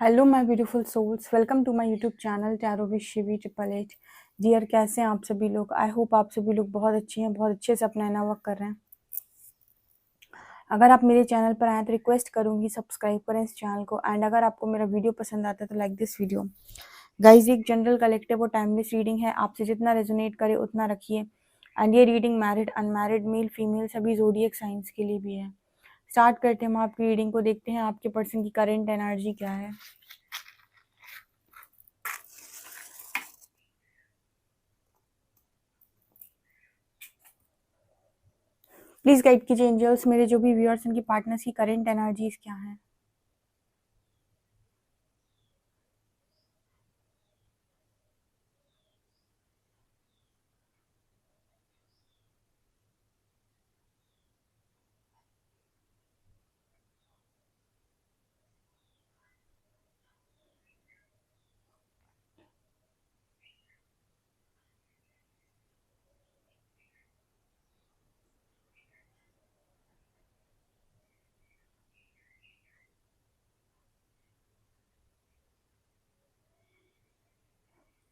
Hello my beautiful souls, welcome to my YouTube channel tarot with Shivi 888। Dear, कैसे हैं आप सभी लोग? आई होप आप सभी लोग बहुत अच्छे हैं, बहुत अच्छे से अपना इनर वर्क कर रहे हैं। अगर आप मेरे चैनल पर आए तो रिक्वेस्ट करूंगी सब्सक्राइब करें इस चैनल को। एंड अगर आपको मेरा वीडियो पसंद आता है तो लाइक दिस वीडियो। गाइज, एक जनरल कलेक्टिव और टाइमलेस रीडिंग है, आपसे जितना रेजोनेट करे उतना रखिए। एंड ये reading married unmarried male female सभी जोडियक साइंस के लिए भी है। स्टार्ट करते हैं हम आपकी रीडिंग को, देखते हैं आपके पर्सन की करेंट एनर्जी क्या है। प्लीज गाइड कीजिए एंजल्स, मेरे जो भी व्यूअर्स उनकी पार्टनर्स की करेंट एनर्जीज क्या है।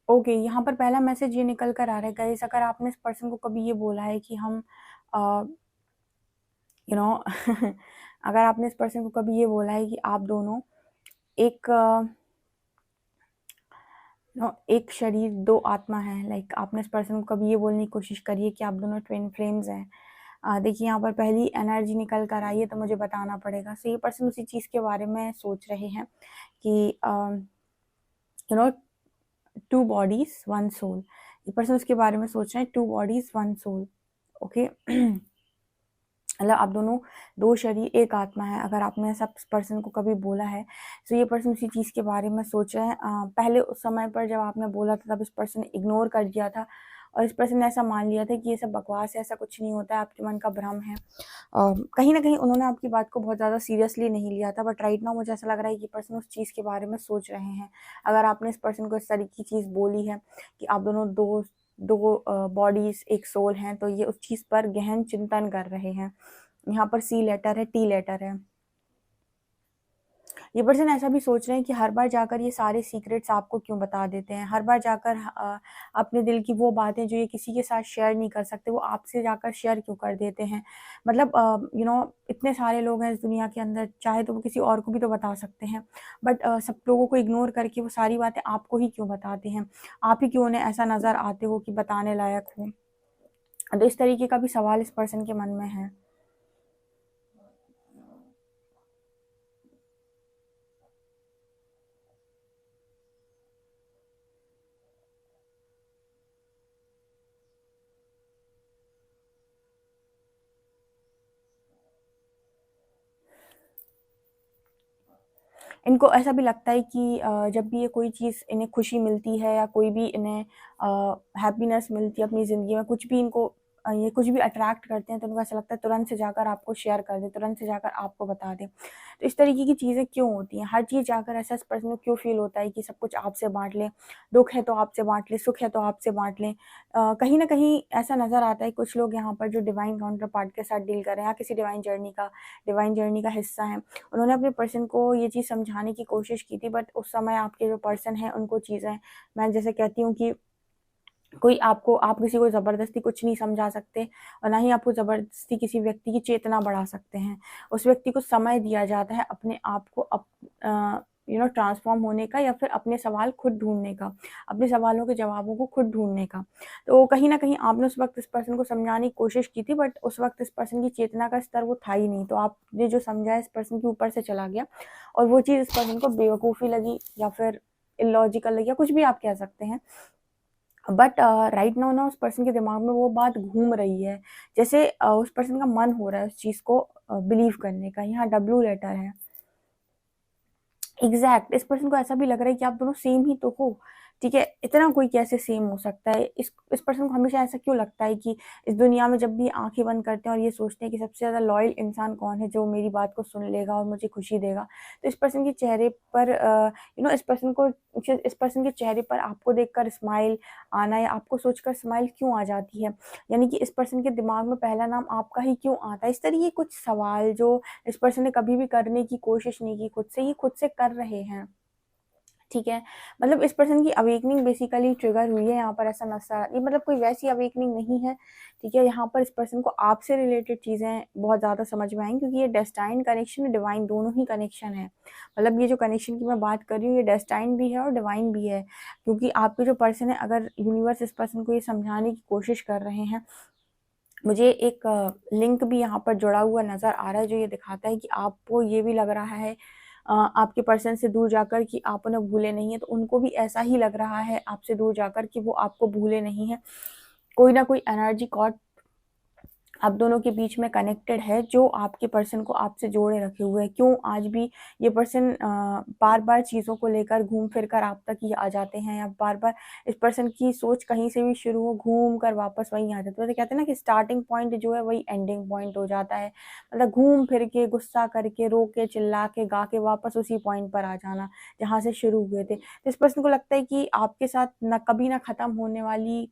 ओके, यहाँ पर पहला मैसेज ये निकल कर आ रहा है गाइस, अगर आपने इस पर्सन को कभी ये बोला है कि हम यू नो अगर आपने इस पर्सन को कभी ये बोला है कि आप दोनों एक एक शरीर दो आत्मा है, लाइक आपने इस पर्सन को कभी ये बोलने की कोशिश करी है कि आप दोनों ट्विन फ्लेम्स हैं। देखिए, यहाँ पर पहली एनर्जी निकल कर आई है तो मुझे बताना पड़ेगा। सो ये पर्सन उसी चीज़ के बारे में सोच रहे हैं कि you know two bodies one soul. ये पर्सन उसके बारे में सोच रहे हैं, two bodies one soul. Okay, मतलब आप दोनों दो शरीर एक आत्मा है। अगर आपने ऐसा पर्सन को कभी बोला है तो ये पर्सन उसी चीज़ के बारे में सोच रहे हैं। पहले उस समय पर जब आपने बोला था तब इस पर्सन ने इग्नोर कर दिया था और इस पर्सन ने ऐसा मान लिया था कि ये सब बकवास है, ऐसा कुछ नहीं होता है, आपके मन का भ्रम है। कहीं ना कहीं उन्होंने आपकी बात को बहुत ज़्यादा सीरियसली नहीं लिया था, बट राइट नाउ मुझे ऐसा लग रहा है कि पर्सन उस चीज़ के बारे में सोच रहे हैं। अगर आपने इस पर्सन को इस तरह की चीज़ बोली है कि आप दोनों दो दो बॉडीज एक सोल हैं, तो ये उस चीज़ पर गहन चिंतन कर रहे हैं। यहाँ पर सी लेटर है, टी लेटर है। ये पर्सन ऐसा भी सोच रहे हैं कि हर बार जाकर ये सारे सीक्रेट्स आपको क्यों बता देते हैं, हर बार जाकर अपने दिल की वो बातें जो ये किसी के साथ शेयर नहीं कर सकते वो आपसे जाकर शेयर क्यों कर देते हैं। मतलब इतने सारे लोग हैं इस दुनिया के अंदर, चाहे तो वो किसी और को भी तो बता सकते हैं, बट सब लोगों को इग्नोर करके वो सारी बातें आपको ही क्यों बताते हैं। आप ही क्यों उन्हें ऐसा नज़र आते हो कि बताने लायक हो। तो इस तरीके का भी सवाल इस पर्सन के मन में है। इनको ऐसा भी लगता है कि जब भी ये कोई चीज़ इन्हें खुशी मिलती है या कोई भी इन्हें हैप्पीनेस मिलती है अपनी ज़िंदगी में, कुछ भी इनको ये कुछ भी अट्रैक्ट करते हैं तो उनको ऐसा लगता है तुरंत से जाकर आपको शेयर कर दें, तुरंत से जाकर आपको बता दें। तो इस तरीके की चीज़ें क्यों होती हैं, हर चीज़ जाकर ऐसा इस पर्सन को क्यों फील होता है कि सब कुछ आपसे बांट लें, दुख है तो आपसे बांट लें, सुख है तो आपसे बांट लें। कहीं ना कहीं ऐसा नज़र आता है कुछ लोग यहाँ पर जो डिवाइन काउंटर पार्ट के साथ डील कर रहे हैं या किसी डिवाइन जर्नी का हिस्सा है, उन्होंने अपने पर्सन को ये चीज़ समझाने की कोशिश की थी, बट उस समय आपके जो पर्सन है उनको चीज़ें, मैं जैसे कहती हूँ कि कोई आप किसी को ज़बरदस्ती कुछ नहीं समझा सकते और ना ही आपको ज़बरदस्ती किसी व्यक्ति की चेतना बढ़ा सकते हैं। उस व्यक्ति को समय दिया जाता है अपने आप को ट्रांसफॉर्म होने का या फिर अपने सवाल खुद ढूँढने का, अपने सवालों के जवाबों को खुद ढूँढने का। तो कहीं न कहीं आपने उस वक़्त इस पर्सन को समझाने की कोशिश की थी, बट उस वक़्त इस पर्सन की चेतना का स्तर वो था ही नहीं। तो आपने जो समझा इस पर्सन के ऊपर से चला गया और वो चीज़ इस पर्सन को बेवकूफ़ी लगी या फिर इलॉजिकल लगी या कुछ भी आप कह सकते हैं। बट राइट नाउ ना उस पर्सन के दिमाग में वो बात घूम रही है, जैसे उस पर्सन का मन हो रहा है उस चीज़ को बिलीव करने का। यहाँ डब्ल्यू लेटर है, एग्जैक्ट। इस पर्सन को ऐसा भी लग रहा है कि आप दोनों सेम ही तो हो। ठीक है, इतना कोई कैसे सेम हो सकता है। इस पर्सन को हमेशा ऐसा क्यों लगता है कि इस दुनिया में जब भी आंखें बंद करते हैं और ये सोचते हैं कि सबसे ज़्यादा लॉयल इंसान कौन है जो मेरी बात को सुन लेगा और मुझे खुशी देगा, तो इस पर्सन के चेहरे पर इस पर्सन के चेहरे पर आपको देखकर स्माइल आना या आपको सोचकर स्माइल क्यों आ जाती है, यानी कि इस पर्सन के दिमाग में पहला नाम आपका ही क्यों आता है। इस तरीके कुछ सवाल जो इस पर्सन ने कभी भी करने की कोशिश नहीं की खुद से, ये खुद से कर रहे हैं। ठीक है। मतलब इस पर्सन की अवेकनिंग बेसिकली ट्रिगर हुई है यहाँ पर, ऐसा नज़र, ये मतलब कोई वैसी अवेकनिंग नहीं है, ठीक है। यहाँ पर इस पर्सन को आपसे रिलेटेड चीज़ें बहुत ज़्यादा समझ में आएंगी, क्योंकि ये डेस्टाइन कनेक्शन और डिवाइन दोनों ही कनेक्शन है। मतलब ये जो कनेक्शन की मैं बात कर रही हूँ, ये डेस्टाइन भी है और डिवाइन भी है, क्योंकि आपके जो पर्सन है, अगर यूनिवर्स इस पर्सन को ये समझाने की कोशिश कर रहे हैं, मुझे एक लिंक भी यहाँ पर जुड़ा हुआ नज़र आ रहा है, जो ये दिखाता है कि आपको ये भी लग रहा है आपके पर्सन से दूर जाकर कि आप उन्हें भूले नहीं हैं, तो उनको भी ऐसा ही लग रहा है आपसे दूर जाकर कि वो आपको भूले नहीं हैं। कोई ना कोई एनर्जी कॉर्ड आप दोनों के बीच में कनेक्टेड है, जो आपके पर्सन को आपसे जोड़े रखे हुए है। क्यों आज भी ये पर्सन बार बार चीज़ों को लेकर घूम फिर कर आप तक ही आ जाते हैं, या बार बार इस पर्सन की सोच कहीं से भी शुरू हो, घूम कर वापस वहीं आ जाते हैं। तो कहते हैं ना कि स्टार्टिंग पॉइंट जो है वही एंडिंग पॉइंट हो जाता है। मतलब घूम फिर के, गुस्सा करके, रो के, चिल्ला के, गा के वापस उसी पॉइंट पर आ जाना जहाँ से शुरू हुए थे। तो इस पर्सन को लगता है कि आपके साथ न कभी ना ख़त्म होने वाली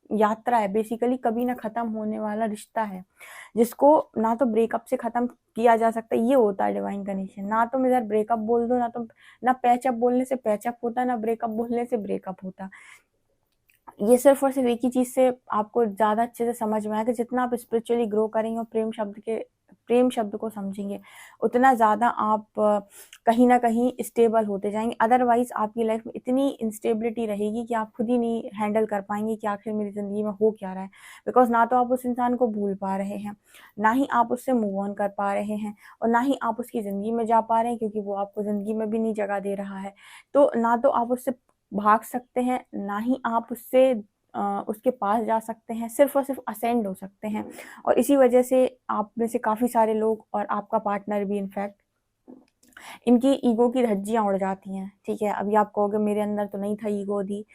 यात्रा है, बेसिकली कभी ना ख़त्म होने वाला रिश्ता है, जिसको ना तो ब्रेकअप से ख़त्म किया जा सकता है। ये होता है डिवाइन कनेक्शन। ना तुम इधर ब्रेकअप बोल दो, ना पैचअप बोलने से पैचअप होता, ना ब्रेकअप बोलने से ब्रेकअप होता। ये सिर्फ और सिर्फ एक ही चीज़ से आपको ज़्यादा अच्छे से समझ में आएगा, जितना आप स्पिरिचुअली ग्रो करेंगे और प्रेम शब्द को समझेंगे, उतना ज़्यादा आप कहीं न कहीं स्टेबल होते जाएँगे। अदरवाइज़ आपकी लाइफ में इतनी इंस्टेबिलिटी रहेगी कि आप खुद ही नहीं हैंडल कर पाएँगे कि आखिर मेरी ज़िंदगी में हो क्या रहा है। बिकॉज़ ना तो आप उस इंसान को भूल पा रहे हैं, ना ही आप उससे मूव ऑन कर पा रहे हैं, और ना ही आप उसकी ज़िंदगी में जा पा रहे हैं, क्योंकि वो आपको ज़िंदगी में भी नहीं जगह दे रहा है। तो ना तो आप उससे भाग सकते हैं, ना ही आप उसके पास जा सकते हैं, सिर्फ़ और सिर्फ़ असेंड हो सकते हैं। और इसी वजह से आप में से काफ़ी सारे लोग, और आपका पार्टनर भी इनफैक्ट, इनकी ईगो की धज्जियाँ उड़ जाती हैं, ठीक है। अभी आप कहोगे मेरे अंदर तो नहीं था ईगो दी।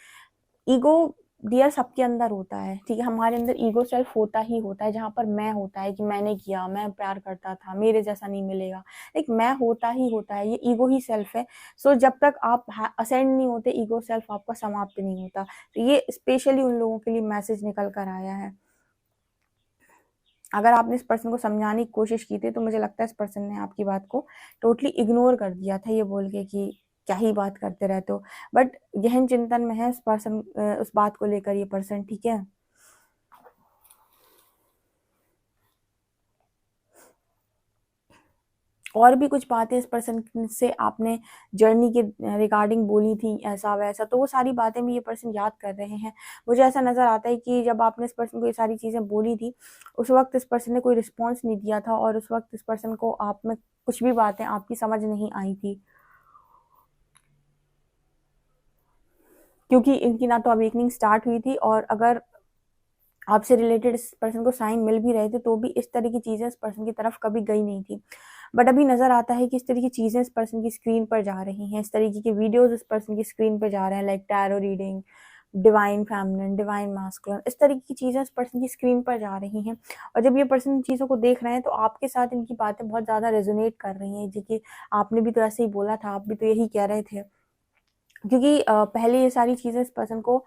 ईगो डियर सबके अंदर होता है, ठीक है। हमारे अंदर ईगो सेल्फ होता ही होता है, जहाँ पर मैं होता है कि मैंने किया, मैं प्यार करता था, मेरे जैसा नहीं मिलेगा। एक मैं होता ही होता है, ये ईगो ही सेल्फ है। सो जब तक आप असेंड नहीं होते, ईगो सेल्फ आपका समाप्त नहीं होता। तो ये स्पेशली उन लोगों के लिए मैसेज निकल कर आया है। अगर आपने इस पर्सन को समझाने की कोशिश की थी, तो मुझे लगता है इस पर्सन ने आपकी बात को टोटली इग्नोर कर दिया था, ये बोल के कि क्या ही बात करते रहते हो। बट गहन चिंतन में है उस बात को लेकर ये पर्सन, ठीक है। और भी कुछ बातें इस पर्सन से आपने जर्नी के रिगार्डिंग बोली थी, ऐसा वैसा, तो वो सारी बातें भी ये पर्सन याद कर रहे हैं। मुझे ऐसा नज़र आता है कि जब आपने इस पर्सन को ये सारी चीज़ें बोली थी, उस वक़्त इस पर्सन ने कोई रिस्पॉन्स नहीं दिया था, और उस वक़्त इस पर्सन को आप में कुछ भी बातें आपकी समझ नहीं आई थी। क्योंकि इनकी ना तो अवेकनिंग स्टार्ट हुई थी, और अगर आपसे रिलेटेड इस पर्सन को साइन मिल भी रहे थे, तो भी इस तरह की चीज़ें इस पर्सन की तरफ कभी गई नहीं थी। बट अभी नज़र आता है कि इस तरह की चीज़ें इस पर्सन की स्क्रीन पर जा रही हैं, इस तरीके के वीडियोज़ इस पर्सन की स्क्रीन पर जा रहे हैं, like tarot reading, divine feminine, divine masculine, इस तरीके की चीज़ें इस पर्सन की स्क्रीन पर जा रही हैं। और जब ये पर्सन इन चीज़ों को देख रहे हैं, तो आपके साथ इनकी बातें बहुत ज़्यादा रेजोनेट कर रही हैं, जी कि आपने भी तो ऐसे ही बोला था, आप भी तो यही कह रहे थे। क्योंकि पहले ये सारी चीज़ें इस पर्सन को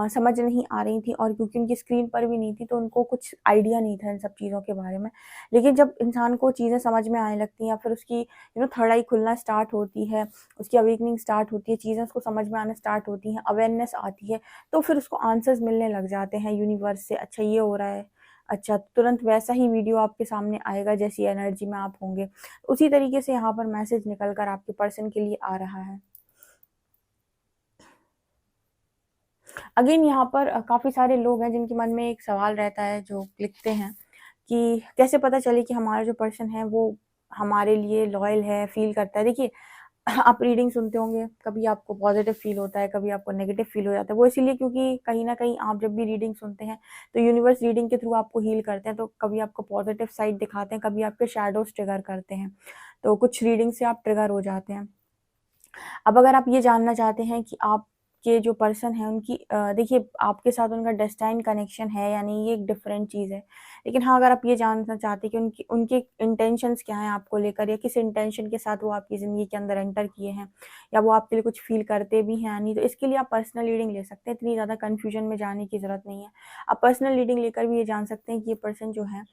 समझ नहीं आ रही थी, और क्योंकि उनकी स्क्रीन पर भी नहीं थी, तो उनको कुछ आइडिया नहीं था इन सब चीज़ों के बारे में। लेकिन जब इंसान को चीज़ें समझ में आने लगती हैं, या फिर उसकी थर्ड आई खुलना स्टार्ट होती है, उसकी अवेकनिंग स्टार्ट होती है, चीज़ें उसको समझ में आना स्टार्ट होती हैं, अवेयरनेस आती है, तो फिर उसको आंसर्स मिलने लग जाते हैं यूनिवर्स से। अच्छा ये हो रहा है, अच्छा तुरंत वैसा ही वीडियो आपके सामने आएगा जैसी एनर्जी में आप होंगे। उसी तरीके से यहाँ पर मैसेज निकल कर आपके पर्सन के लिए आ रहा है। अगेन यहाँ पर काफ़ी सारे लोग हैं जिनके मन में एक सवाल रहता है, जो लिखते हैं कि कैसे पता चले कि हमारा जो पर्सन है वो हमारे लिए लॉयल है, फील करता है। देखिए, आप रीडिंग सुनते होंगे, कभी आपको पॉजिटिव फील होता है, कभी आपको नेगेटिव फील हो जाता है। वो इसीलिए क्योंकि कहीं न कहीं आप जब भी रीडिंग सुनते हैं, तो यूनिवर्स रीडिंग के थ्रू आपको हील करते हैं, तो कभी आपको पॉजिटिव साइड दिखाते हैं, कभी आपके शैडोज़ ट्रिगर करते हैं। तो कुछ रीडिंग से आप ट्रिगर हो जाते हैं। अब अगर आप ये जानना चाहते हैं कि आपके जो पर्सन है उनकी देखिए, आपके साथ उनका डेस्टाइन कनेक्शन है या नहीं, ये एक डिफरेंट चीज़ है। लेकिन हाँ, अगर आप ये जानना चाहते हैं कि उनकी उनके इंटेंशंस क्या हैं आपको लेकर, या किस इंटेंशन के साथ वो आपकी ज़िंदगी के अंदर एंटर किए हैं, या वो आपके लिए कुछ फ़ील करते भी हैं या नहीं, तो इसके लिए आप पर्सनल रीडिंग ले सकते हैं। इतनी ज़्यादा कन्फ्यूजन में जाने की ज़रूरत नहीं है। आप पर्सनल रीडिंग लेकर भी ये जान सकते हैं कि ये पर्सन जो है,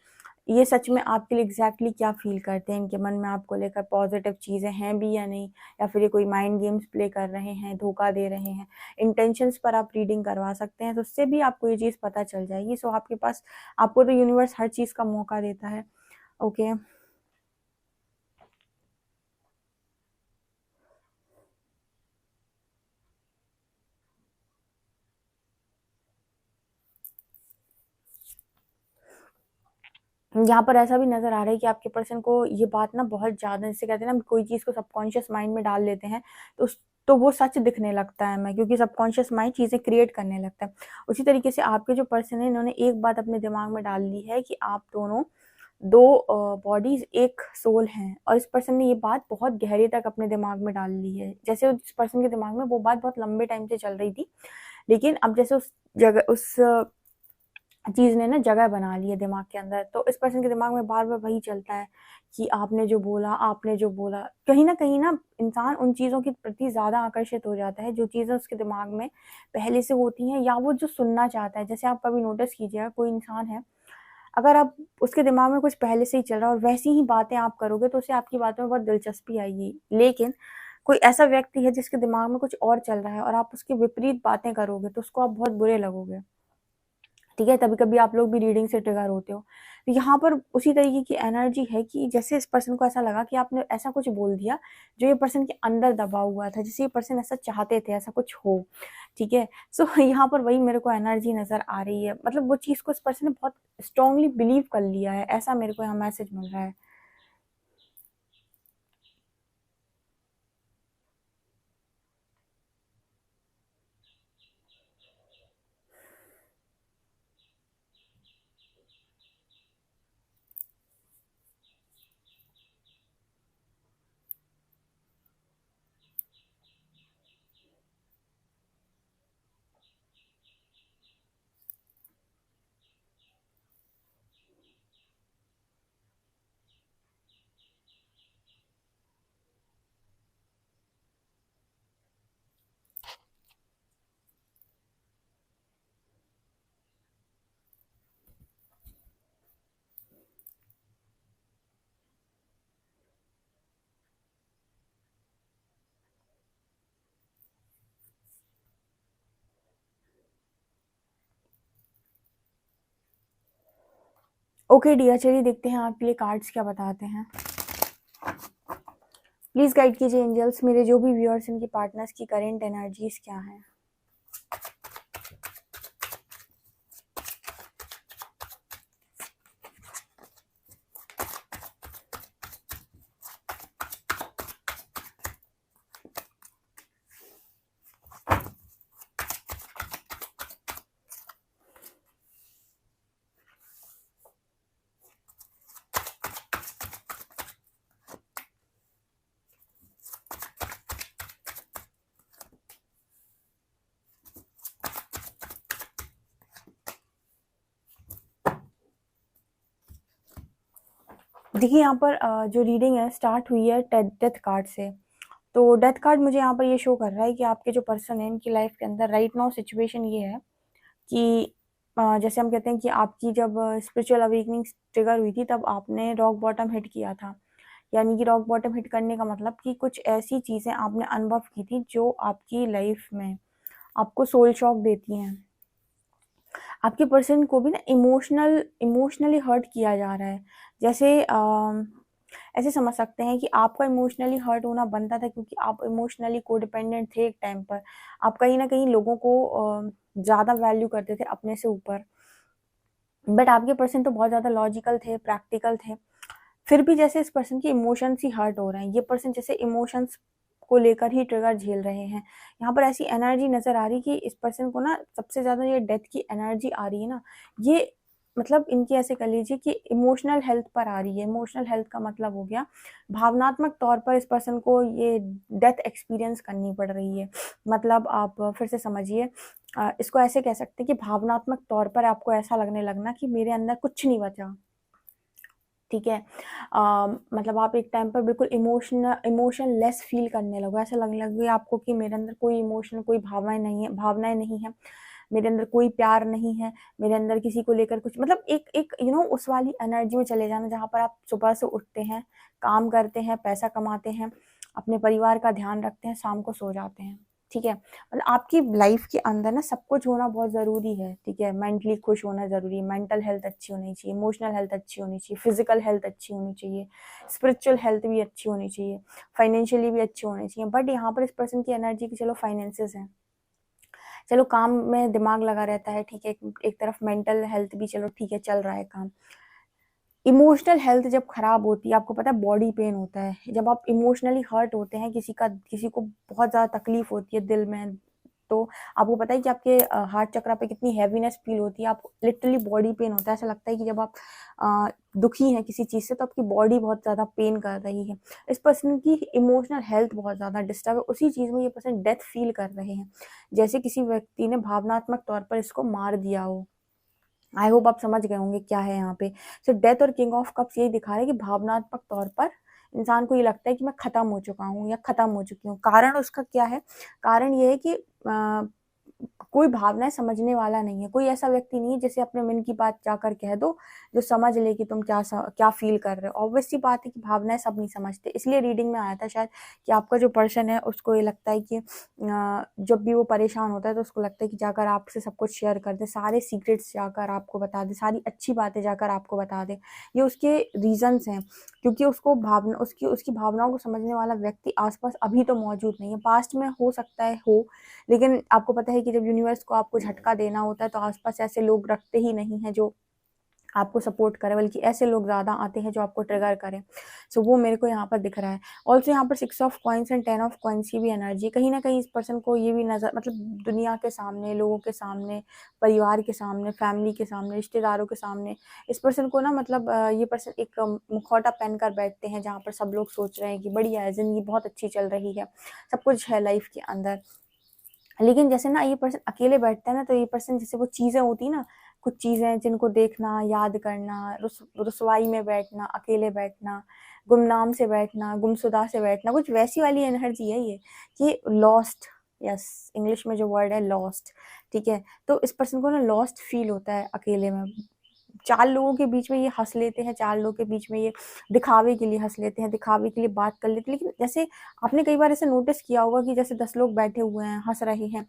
ये सच में आपके लिए एग्जैक्टली क्या फील करते हैं, इनके मन में आपको लेकर पॉजिटिव चीज़ें हैं भी या नहीं, या फिर ये कोई माइंड गेम्स प्ले कर रहे हैं, धोखा दे रहे हैं। इंटेंशंस पर आप रीडिंग करवा सकते हैं, तो उससे भी आपको ये चीज़ पता चल जाएगी। सो आपके पास, आपको तो यूनिवर्स हर चीज़ का मौका देता है। ओके, यहाँ पर ऐसा भी नज़र आ रहा है कि आपके पर्सन को ये बात ना बहुत ज़्यादा, जैसे कहते हैं ना, कोई चीज़ को सबकॉन्शियस माइंड में डाल देते हैं तो तो वो सच दिखने लगता है हमें, क्योंकि सबकॉन्शियस माइंड चीज़ें क्रिएट करने लगता है। उसी तरीके से आपके जो पर्सन है, इन्होंने एक बात अपने दिमाग में डाल ली है कि आप दोनों दो बॉडीज एक सोल हैं, और इस पर्सन ने ये बात बहुत गहरे तक अपने दिमाग में डाल ली है। जैसे उस पर्सन के दिमाग में वो बात बहुत लंबे टाइम से चल रही थी, लेकिन अब जैसे उस जगह, उस चीज़ ने ना जगह बना ली है दिमाग के अंदर, तो इस पर्सन के दिमाग में बार बार वही चलता है कि आपने जो बोला, आपने जो बोला। कहीं ना इंसान उन चीज़ों के प्रति ज़्यादा आकर्षित हो जाता है जो चीज़ें उसके दिमाग में पहले से होती हैं, या वो जो सुनना चाहता है। जैसे आप कभी नोटिस कीजिएगा, कोई इंसान है, अगर आप उसके दिमाग में कुछ पहले से ही चल रहा है और वैसी ही बातें आप करोगे, तो उसे आपकी बातों में बहुत दिलचस्पी आएगी। लेकिन कोई ऐसा व्यक्ति है जिसके दिमाग में कुछ और चल रहा है और आप उसकी विपरीत बातें करोगे, तो उसको आप बहुत बुरे लगोगे। ठीक है, कभी कभी आप लोग भी रीडिंग से ट्रिगर होते हो। तो यहाँ पर उसी तरीके की एनर्जी है कि जैसे इस पर्सन को ऐसा लगा कि आपने ऐसा कुछ बोल दिया जो ये पर्सन के अंदर दबा हुआ था, जैसे ये पर्सन ऐसा चाहते थे ऐसा कुछ हो। ठीक है, सो यहाँ पर वही मेरे को एनर्जी नजर आ रही है, मतलब वो चीज़ को इस पर्सन ने बहुत स्ट्रांगली बिलीव कर लिया है, ऐसा मेरे को यहाँ मैसेज मिल रहा है। ओके डियर, चलिए देखते हैं आपके लिए कार्ड्स क्या बताते हैं। प्लीज गाइड कीजिए एंजल्स, मेरे जो भी व्यूअर्स, इनके पार्टनर्स की करेंट एनर्जीज क्या है। देखिए यहाँ पर जो रीडिंग है स्टार्ट हुई है डेथ कार्ड से। तो डेथ कार्ड मुझे यहाँ पर ये शो कर रहा है कि आपके जो पर्सन है, इनकी लाइफ के अंदर राइट नाउ सिचुएशन ये है कि जैसे हम कहते हैं कि आपकी जब स्पिरिचुअल अवेकनिंग ट्रिगर हुई थी, तब आपने रॉक बॉटम हिट किया था। यानी कि रॉक बॉटम हिट करने का मतलब कि कुछ ऐसी चीज़ें आपने अनुभव की थी जो आपकी लाइफ में आपको सोल शॉक देती हैं। आपके पर्सन को भी ना इमोशनली हर्ट किया जा रहा है। जैसे ऐसे समझ सकते हैं कि आपका इमोशनली हर्ट होना बनता था, क्योंकि आप इमोशनली कोडिपेंडेंट थे एक टाइम पर। आप कहीं ना कहीं लोगों को ज़्यादा वैल्यू करते थे अपने से ऊपर। बट आपके पर्सन तो बहुत ज़्यादा लॉजिकल थे, प्रैक्टिकल थे। फिर भी जैसे इस पर्सन के इमोशंस ही हर्ट हो रहे हैं, ये पर्सन जैसे इमोशंस को लेकर ही ट्रिगर झेल रहे हैं। यहाँ पर ऐसी एनर्जी नजर आ रही कि इस पर्सन को ना सबसे ज्यादा ये डेथ की एनर्जी आ रही है ना, ये मतलब इनकी ऐसे कह लीजिए कि इमोशनल हेल्थ पर आ रही है। इमोशनल हेल्थ का मतलब हो गया भावनात्मक तौर पर इस पर्सन को ये डेथ एक्सपीरियंस करनी पड़ रही है। मतलब आप फिर से समझिए, इसको ऐसे कह सकते हैं कि भावनात्मक तौर पर आपको ऐसा लगने लगना कि मेरे अंदर कुछ नहीं बचा। ठीक है, मतलब आप एक टाइम पर बिल्कुल इमोशन लेस फील करने लगो, ऐसा लगने लगे आपको कि मेरे अंदर कोई इमोशन, कोई भावनाएं नहीं है, भावनाएं नहीं है। मेरे अंदर कोई प्यार नहीं है, मेरे अंदर किसी को लेकर कुछ, मतलब एक एक उस वाली एनर्जी में चले जाना जहाँ पर आप सुबह से उठते हैं, काम करते हैं, पैसा कमाते हैं, अपने परिवार का ध्यान रखते हैं, शाम को सो जाते हैं। ठीक है, मतलब आपकी लाइफ के अंदर ना सब कुछ होना बहुत ज़रूरी है। ठीक है, मेंटली खुश होना ज़रूरी है, मेंटल हेल्थ अच्छी होनी चाहिए, इमोशनल हेल्थ अच्छी होनी चाहिए, फिजिकल हेल्थ अच्छी होनी चाहिए, स्पिरिचुअल हेल्थ भी अच्छी होनी चाहिए, फाइनेंशियली भी अच्छी होनी चाहिए। बट यहाँ पर इस पर्सन की एनर्जी की, चलो फाइनेंसेस हैं, चलो काम में दिमाग लगा रहता है, ठीक है, एक तरफ मेंटल हेल्थ भी चलो ठीक है चल रहा है काम। इमोशनल हेल्थ जब खराब होती है, आपको पता है बॉडी पेन होता है जब आप इमोशनली हर्ट होते हैं, किसी को बहुत ज़्यादा तकलीफ होती है दिल में, तो आपको पता है कि आपके हार्ट चक्रा पे कितनी हैवीनेस फील होती है, आपको लिटरली बॉडी पेन होता है। ऐसा लगता है कि जब आप दुखी हैं किसी चीज़ से तो आपकी बॉडी बहुत ज़्यादा पेन कर रही है। इस पर्सन की इमोशनल हेल्थ बहुत ज़्यादा डिस्टर्ब है, उसी चीज़ में ये पर्सन डेथ फील कर रहे हैं, जैसे किसी व्यक्ति ने भावनात्मक तौर पर इसको मार दिया हो। आई होप आप समझ गए होंगे क्या है यहाँ पे। सो डेथ और किंग ऑफ कप्स यही दिखा रहे हैं कि भावनात्मक तौर पर इंसान को ये लगता है कि मैं खत्म हो चुका हूँ या खत्म हो चुकी हूँ। कारण उसका क्या है? कारण ये है कि कोई भावनाएं समझने वाला नहीं है, कोई ऐसा व्यक्ति नहीं है जिसे अपने मन की बात जाकर कह दो जो समझ ले कि तुम क्या फील कर रहे हो। ऑब्वियस सी बात है कि भावनाएं सब नहीं समझते, इसलिए रीडिंग में आया था शायद कि आपका जो पर्सन है उसको ये लगता है कि जब भी वो परेशान होता है तो उसको लगता है कि जाकर आपसे सब कुछ शेयर कर दे, सारे सीक्रेट्स जाकर आपको बता दे, सारी अच्छी बातें जाकर आपको बता दे। ये उसके रीजंस हैं, क्योंकि उसको भावना उसकी भावनाओं को समझने वाला व्यक्ति आसपास अभी तो मौजूद नहीं है। पास्ट में हो सकता है हो, लेकिन आपको पता है कि जब यूनिवर्स को आपको झटका देना होता है तो आसपास ऐसे लोग रखते ही नहीं हैं जो आपको सपोर्ट करें, बल्कि ऐसे लोग ज़्यादा आते हैं जो आपको ट्रिगर करें। सो वो मेरे को यहाँ पर दिख रहा है। ऑल्सो यहाँ पर 6 of coins and 10 of coins की भी एनर्जी, कहीं ना कहीं इस पर्सन को ये भी नज़र, मतलब दुनिया के सामने, लोगों के सामने, परिवार के सामने, फैमिली के सामने, रिश्तेदारों के सामने इस पर्सन को ना, मतलब ये पर्सन एक मुखौटा पहन कर बैठते हैं जहाँ पर सब लोग सोच रहे हैं कि बढ़िया है, ज़िंदगी बहुत अच्छी चल रही है, सब कुछ है लाइफ के अंदर। लेकिन जैसे ना ये पर्सन अकेले बैठता है ना, तो ये पर्सन जैसे वो चीज़ें होती ना, कुछ चीज़ें जिनको देखना, याद करना, रुसवाई में बैठना, अकेले बैठना, गुमनाम से बैठना, गुमशुदा से बैठना, कुछ वैसी वाली एनर्जी है ये, कि लॉस्ट। यस, इंग्लिश में जो वर्ड है लॉस्ट। ठीक है, तो इस पर्सन को ना लॉस्ट फील होता है अकेले में। 4 लोगों के बीच में ये हँस लेते हैं, 4 लोगों के बीच में ये दिखावे के लिए हँस लेते हैं, दिखावे के लिए बात कर लेते हैं, लेकिन जैसे आपने कई बार ऐसे नोटिस किया होगा कि जैसे 10 लोग बैठे हुए हैं, हँस रहे हैं,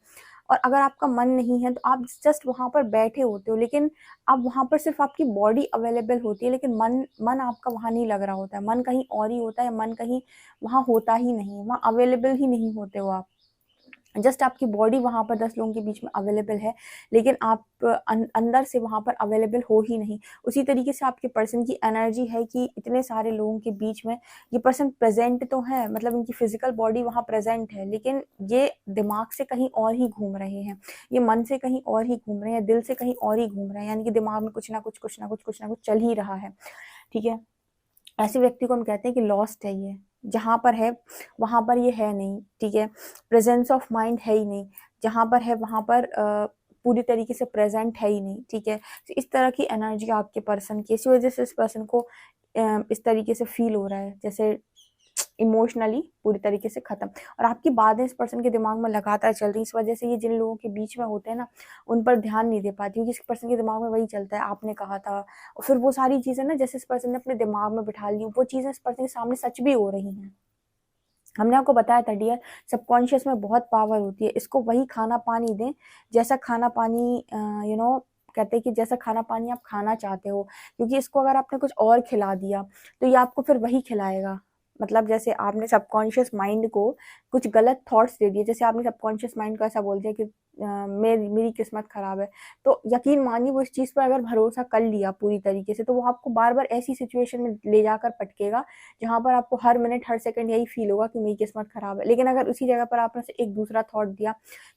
और अगर आपका मन नहीं है तो आप जस्ट वहाँ पर बैठे होते हो, लेकिन आप वहाँ पर सिर्फ आपकी बॉडी अवेलेबल होती है, लेकिन मन मन आपका वहाँ नहीं लग रहा होता है, मन कहीं और ही होता है, मन कहीं वहाँ होता ही नहीं, वहाँ अवेलेबल ही नहीं होते हो आप। जस्ट आपकी बॉडी वहाँ पर 10 लोगों के बीच में अवेलेबल है, लेकिन आप अंदर से वहाँ पर अवेलेबल हो ही नहीं। उसी तरीके से आपके पर्सन की एनर्जी है कि इतने सारे लोगों के बीच में ये पर्सन प्रेजेंट तो है, मतलब इनकी फिजिकल बॉडी वहाँ प्रेजेंट है, लेकिन ये दिमाग से कहीं और ही घूम रहे हैं, ये मन से कहीं और ही घूम रहे हैं, दिल से कहीं और ही घूम रहे हैं, यानी कि दिमाग में कुछ ना कुछ चल ही रहा है। ठीक है, ऐसे व्यक्ति को हम कहते हैं कि लॉस्ट है ये, जहाँ पर है वहाँ पर ये है नहीं। ठीक है, प्रेजेंस ऑफ माइंड है ही नहीं, जहाँ पर है वहाँ पर पूरी तरीके से प्रेजेंट है ही नहीं। ठीक है, तो इस तरह की एनर्जी आपके पर्सन की, इसी वजह से इस पर्सन को इस तरीके से फील हो रहा है जैसे इमोशनली पूरी तरीके से खत्म। और आपकी बातें इस पर्सन के दिमाग में लगातार चल रही, इस वजह से ये जिन लोगों के बीच में होते हैं ना, उन पर ध्यान नहीं दे पाती, क्योंकि इस पर्सन के दिमाग में वही चलता है, आपने कहा था, और फिर वो सारी चीज़ें ना जैसे इस पर्सन ने अपने दिमाग में बिठा ली, वो चीज़ें इस पर्सन के सामने सच भी हो रही हैं। हमने आपको बताया था डियर, सबकॉन्शियस में बहुत पावर होती है, इसको वही खाना पानी दें जैसा खाना पानी कहते हैं कि जैसा खाना पानी आप खाना चाहते हो, क्योंकि इसको अगर आपने कुछ और खिला दिया तो ये आपको फिर वही खिलाएगा। मतलब जैसे आपने सबकॉन्शियस माइंड को कुछ गलत थॉट्स दे दिए, जैसे आपने सबकॉन्शियस माइंड को ऐसा बोल दिया कि मेरी किस्मत खराब है, तो यकीन मानिए वो इस चीज़ पर अगर भरोसा कर लिया पूरी तरीके से, तो वो आपको बार बार ऐसी सिचुएशन में ले जाकर पटकेगा जहाँ पर आपको हर मिनट हर सेकंड यही फील होगा कि मेरी किस्मत खराब है। लेकिन अगर उसी जगह पर आपने एक दूसरा थॉट दिया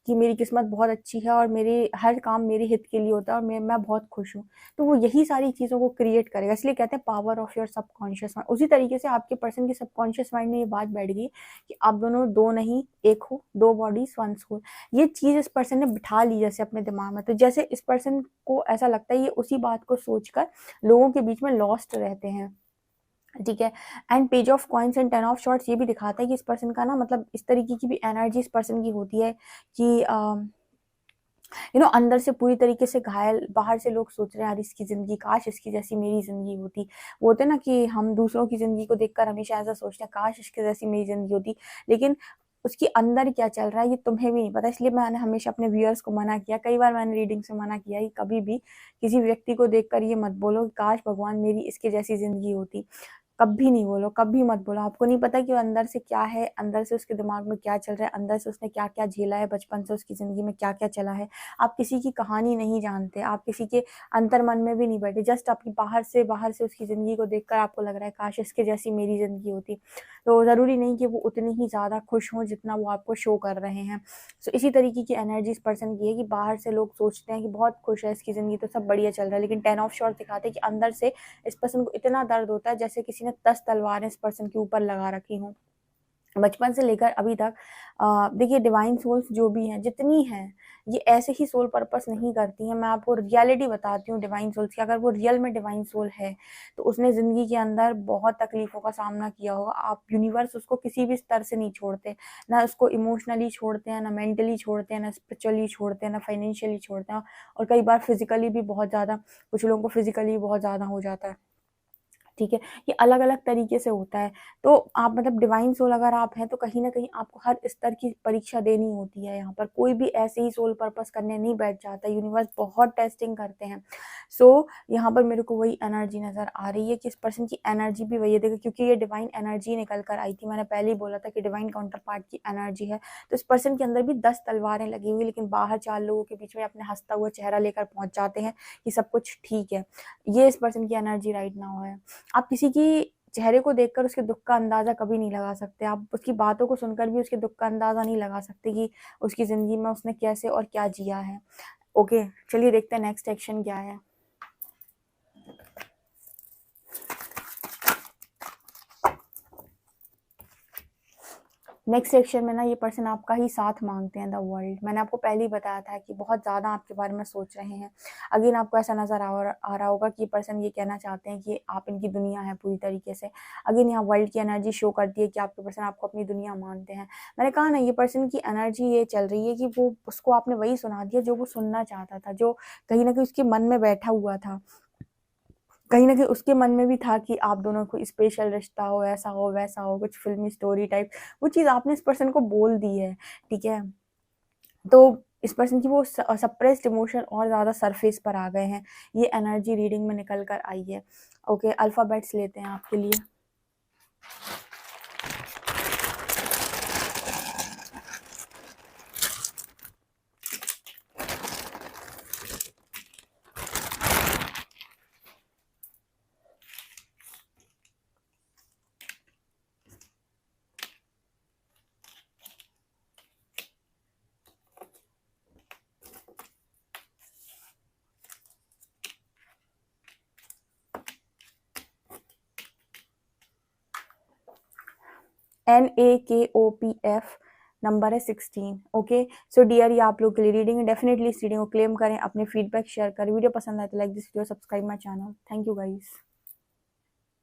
कि मेरी किस्मत बहुत अच्छी है और मेरे हर काम मेरे हित के लिए होता है और मैं बहुत खुश हूँ, तो वो यही सारी चीज़ों को क्रिएट करेगा। इसलिए कहते हैं power of your subconscious mind. उसी तरीके से आपके पर्सन की सबकॉन्शियस माइंड में ये बात बैठ गई कि आप दोनों दो नहीं एक हो, 2 बॉडीज 1 सोल। ये चीज़ इस पर्सन ने बिठा ली जैसे अपने दिमाग में, तो जैसे इस पर्सन को ऐसा लगता है ये उसी बात को सोचकर लोगों के बीच में लॉस्ट रहते हैं। ठीक है, and page of coins and 10 of shorts ये भी दिखाता है कि इस पर्सन का ना, मतलब इस तरीके की भी एनर्जी इस पर्सन की होती है कि अंदर से पूरी तरीके से घायल, बाहर से लोग सोच रहे हैं यार इसकी ज़िंदगी, काश इसकी जैसी मेरी ज़िंदगी होती। वो होते हैं ना कि हम दूसरों की ज़िंदगी को देखकर हमेशा ऐसा सोचते हैं काश इसके जैसी मेरी ज़िंदगी होती। लेकिन उसके अंदर क्या चल रहा है ये तुम्हें भी नहीं पता, इसलिए मैंने हमेशा अपने व्यूअर्स को मना किया, कई बार मैंने रीडिंग्स में मना किया कि कभी भी किसी व्यक्ति को देखकर ये मत बोलो कि काश भगवान मेरी इसके जैसी ज़िंदगी होती। कभी नहीं बोलो, कभी मत बोलो। आपको नहीं पता कि वो अंदर से क्या है, अंदर से उसके दिमाग में क्या चल रहा है, अंदर से उसने क्या-क्या झेला है, बचपन से उसकी ज़िंदगी में क्या-क्या चला है। आप किसी की कहानी नहीं जानते, आप किसी के अंतर्मन में भी नहीं बैठे, जस्ट अपनी बाहर से उसकी ज़िंदगी को देखकर आपको लग रहा है काश इसके जैसी मेरी ज़िंदगी होती। तो ज़रूरी नहीं कि वो उतनी ही ज़्यादा खुश हों जितना वो आपको शो कर रहे हैं। सो इसी तरीके की एनर्जी इस पर्सन की है कि बाहर से लोग सोचते हैं कि बहुत खुश है, इसकी ज़िंदगी तो सब बढ़िया चल रहा है, लेकिन 10 ऑफ शॉर्ट्स दिखाते हैं कि अंदर से इस पर्सन को इतना दर्द होता है जैसे किसी ने 10 तलवारें इस पर्सन के ऊपर लगा रखी हों। बचपन से लेकर अभी तक देखिए डिवाइन सोल्स जो भी हैं, जितनी हैं, ये ऐसे ही सोल पर्पस नहीं करती हैं। मैं आपको रियलिटी बताती हूँ डिवाइन सोल्स की। अगर वो रियल में डिवाइन सोल है, तो उसने ज़िंदगी के अंदर बहुत तकलीफ़ों का सामना किया होगा। आप यूनिवर्स उसको किसी भी स्तर से नहीं छोड़ते, ना उसको इमोशनली छोड़ते हैं, ना मेंटली छोड़ते हैं, ना स्पिरिचुअली छोड़ते हैं, ना फाइनेंशियली छोड़ते हैं, और कई बार फिज़िकली भी बहुत ज़्यादा, कुछ लोगों को फिज़िकली बहुत ज़्यादा हो जाता है। ठीक है? ये अलग-अलग तरीके से होता है। तो आप मतलब डिवाइन सोल अगर आप हैं, तो कहीं न कहीं आपको हर स्तर की परीक्षा देनी होती है यहाँ पर। कोई भी ऐसे ही सोल पर्पस करने नहीं बैठ जाता, यूनिवर्स बहुत टेस्टिंग करते हैं। सो यहाँ पर मेरे को वही एनर्जी नज़र आ रही है कि इस पर्सन की एनर्जी भी वही है। देखो क्योंकि ये डिवाइन एनर्जी निकल कर आई थी, मैंने पहले ही बोला था कि डिवाइन काउंटर पार्ट की एनर्जी है। तो इस पर्सन के अंदर भी 10 तलवारें लगी हुई, लेकिन बाहर 4 लोगों के बीच में अपने हँसता हुआ चेहरा लेकर पहुँच जाते हैं कि सब कुछ ठीक है। ये इस पर्सन की एनर्जी राइट नाउ है। आप किसी की चेहरे को देखकर उसके दुःख का अंदाज़ा कभी नहीं लगा सकते। आप उसकी बातों को सुनकर भी उसके दुःख का अंदाज़ा नहीं लगा सकते कि उसकी ज़िंदगी में उसने कैसे और क्या जिया है। ओके, चलिए देखते हैं नेक्स्ट एक्शन क्या है। नेक्स्ट सेक्शन में ना ये पर्सन आपका ही साथ मांगते हैं द वर्ल्ड। मैंने आपको पहले ही बताया था कि बहुत ज़्यादा आपके बारे में सोच रहे हैं। अगेन आपको ऐसा नज़र आ रहा होगा कि ये पर्सन ये कहना चाहते हैं कि आप इनकी दुनिया है पूरी तरीके से। अगेन यहाँ वर्ल्ड की एनर्जी शो करती है कि आपके पर्सन आपको अपनी दुनिया मानते हैं। मैंने कहा ना ये पर्सन की एनर्जी ये चल रही है कि वो उसको आपने वही सुना दिया जो वो सुनना चाहता था, जो कहीं न कहीं उसके मन में बैठा हुआ था। कहीं न कहीं उसके मन में भी था कि आप दोनों को स्पेशल रिश्ता हो, ऐसा हो, वैसा हो, कुछ फ़िल्मी स्टोरी टाइप, वो चीज़ आपने इस पर्सन को बोल दी है, ठीक है? तो इस पर्सन की वो सप्रेस्ड इमोशन और ज़्यादा सरफ़ेस पर आ गए हैं, ये एनर्जी रीडिंग में निकल कर आई है। ओके, अल्फ़ाबेट्स लेते हैं आपके लिए। NAKOPF नंबर है 16। ओके, सो डियर ये आप लोग के लिए रीडिंग है। डेफिनेटली इस रीडिंग को क्लेम करें, अपने फीडबैक शेयर करें। वीडियो पसंद आए तो like this video, subscribe my channel. Thank you guys.